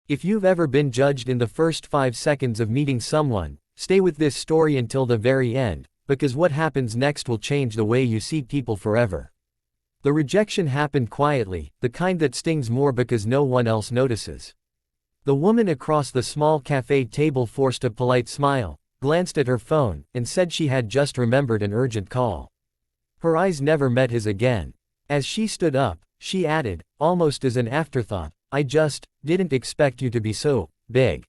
If you've ever been judged in the first 5 seconds of meeting someone, stay with this story until the very end, because what happens next will change the way you see people forever. The rejection happened quietly, the kind that stings more because no one else notices. The woman across the small cafe table forced a polite smile, glanced at her phone, and said she had just remembered an urgent call. Her eyes never met his again. As she stood up, she added, almost as an afterthought, I just didn't expect you to be so big.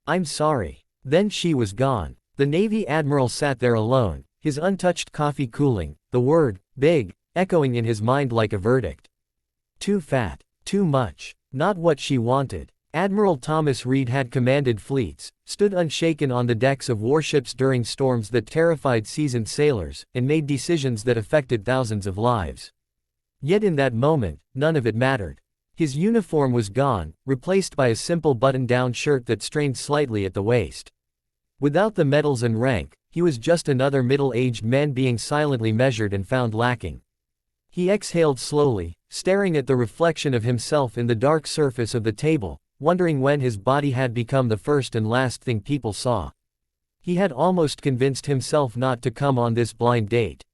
I'm sorry. Then she was gone. The Navy Admiral sat there alone, his untouched coffee cooling, the word big echoing in his mind like a verdict. Too fat. Too much. Not what she wanted. Admiral Thomas Reed had commanded fleets, stood unshaken on the decks of warships during storms that terrified seasoned sailors, and made decisions that affected thousands of lives. Yet in that moment, none of it mattered. His uniform was gone, replaced by a simple button-down shirt that strained slightly at the waist. Without the medals and rank, he was just another middle-aged man being silently measured and found lacking. He exhaled slowly, staring at the reflection of himself in the dark surface of the table, wondering when his body had become the first and last thing people saw. He had almost convinced himself not to come on this blind date.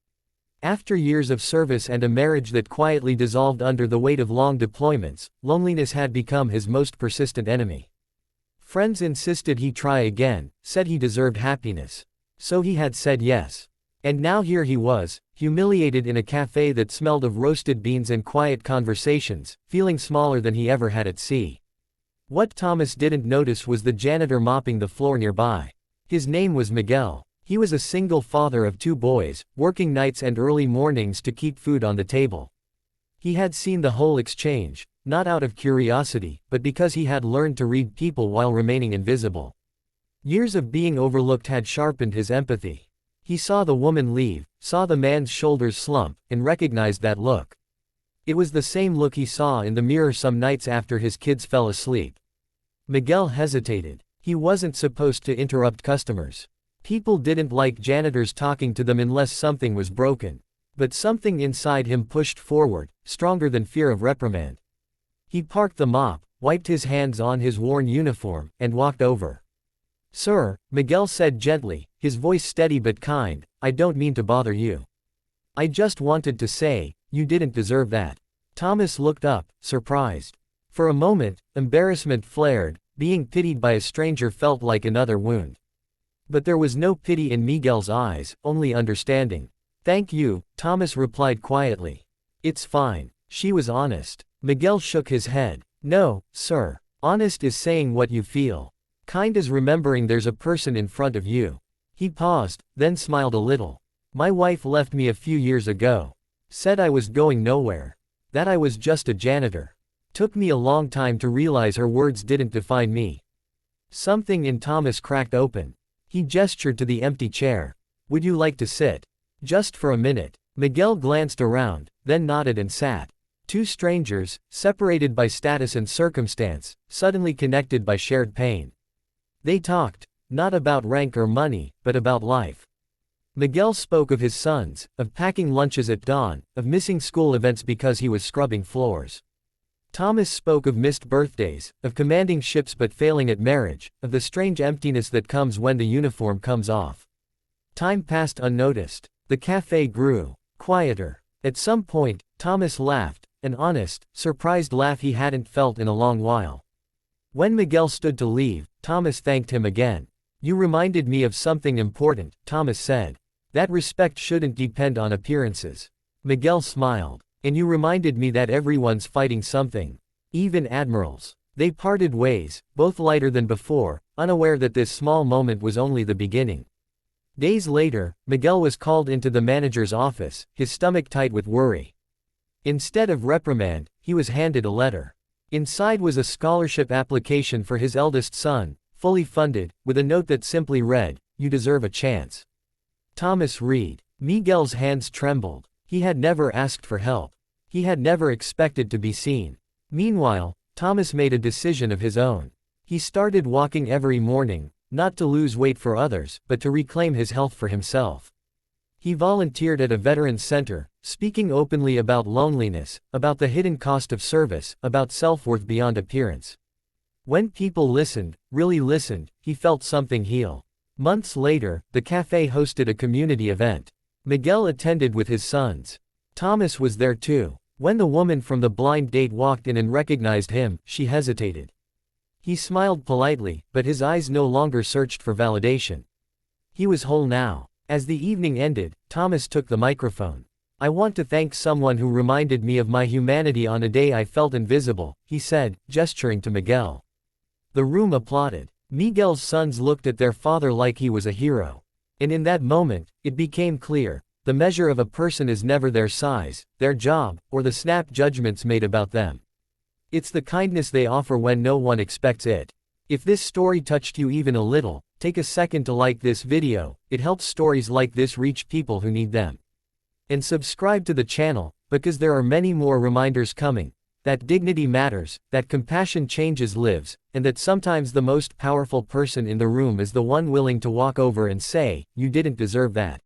After years of service and a marriage that quietly dissolved under the weight of long deployments, loneliness had become his most persistent enemy. Friends insisted he try again, said he deserved happiness. So he had said yes. And now here he was, humiliated in a cafe that smelled of roasted beans and quiet conversations, feeling smaller than he ever had at sea. What Thomas didn't notice was the janitor mopping the floor nearby. His name was Miguel. He was a single father of 2 boys, working nights and early mornings to keep food on the table. He had seen the whole exchange, not out of curiosity, but because he had learned to read people while remaining invisible. Years of being overlooked had sharpened his empathy. He saw the woman leave, saw the man's shoulders slump, and recognized that look. It was the same look he saw in the mirror some nights after his kids fell asleep. Miguel hesitated. He wasn't supposed to interrupt customers. People didn't like janitors talking to them unless something was broken. But something inside him pushed forward, stronger than fear of reprimand. He parked the mop, wiped his hands on his worn uniform, and walked over. Sir, Miguel said gently, his voice steady but kind, I don't mean to bother you. I just wanted to say, you didn't deserve that. Thomas looked up, surprised. For a moment, embarrassment flared, being pitied by a stranger felt like another wound. But there was no pity in Miguel's eyes, only understanding. Thank you, Thomas replied quietly. It's fine. She was honest. Miguel shook his head. No, sir. Honest is saying what you feel. Kind is remembering there's a person in front of you. He paused, then smiled a little. My wife left me a few years ago. Said I was going nowhere. That I was just a janitor. Took me a long time to realize her words didn't define me. Something in Thomas cracked open. He gestured to the empty chair. Would you like to sit? Just for a minute. Miguel glanced around, then nodded and sat. 2 strangers, separated by status and circumstance, suddenly connected by shared pain. They talked, not about rank or money, but about life. Miguel spoke of his sons, of packing lunches at dawn, of missing school events because he was scrubbing floors. Thomas spoke of missed birthdays, of commanding ships but failing at marriage, of the strange emptiness that comes when the uniform comes off. Time passed unnoticed. The cafe grew quieter. At some point, Thomas laughed, an honest, surprised laugh he hadn't felt in a long while. When Miguel stood to leave, Thomas thanked him again. You reminded me of something important, Thomas said. That respect shouldn't depend on appearances. Miguel smiled. And you reminded me that everyone's fighting something. Even admirals. They parted ways, both lighter than before, unaware that this small moment was only the beginning. Days later, Miguel was called into the manager's office, his stomach tight with worry. Instead of reprimand, he was handed a letter. Inside was a scholarship application for his eldest son, fully funded, with a note that simply read, "You deserve a chance." Thomas Reed. Miguel's hands trembled. He had never asked for help. He had never expected to be seen. Meanwhile, Thomas made a decision of his own. He started walking every morning, not to lose weight for others, but to reclaim his health for himself. He volunteered at a veterans center, speaking openly about loneliness, about the hidden cost of service, about self-worth beyond appearance. When people listened, really listened, he felt something heal. Months later, the cafe hosted a community event. Miguel attended with his sons. Thomas was there too. When the woman from the blind date walked in and recognized him, she hesitated. He smiled politely, but his eyes no longer searched for validation. He was whole now. As the evening ended, Thomas took the microphone. "I want to thank someone who reminded me of my humanity on a day I felt invisible," he said, gesturing to Miguel. The room applauded. Miguel's sons looked at their father like he was a hero. And in that moment, it became clear, the measure of a person is never their size, their job, or the snap judgments made about them. It's the kindness they offer when no one expects it. If this story touched you even a little, take a second to like this video. It helps stories like this reach people who need them. And subscribe to the channel, because there are many more reminders coming. That dignity matters, that compassion changes lives, and that sometimes the most powerful person in the room is the one willing to walk over and say, "You didn't deserve that."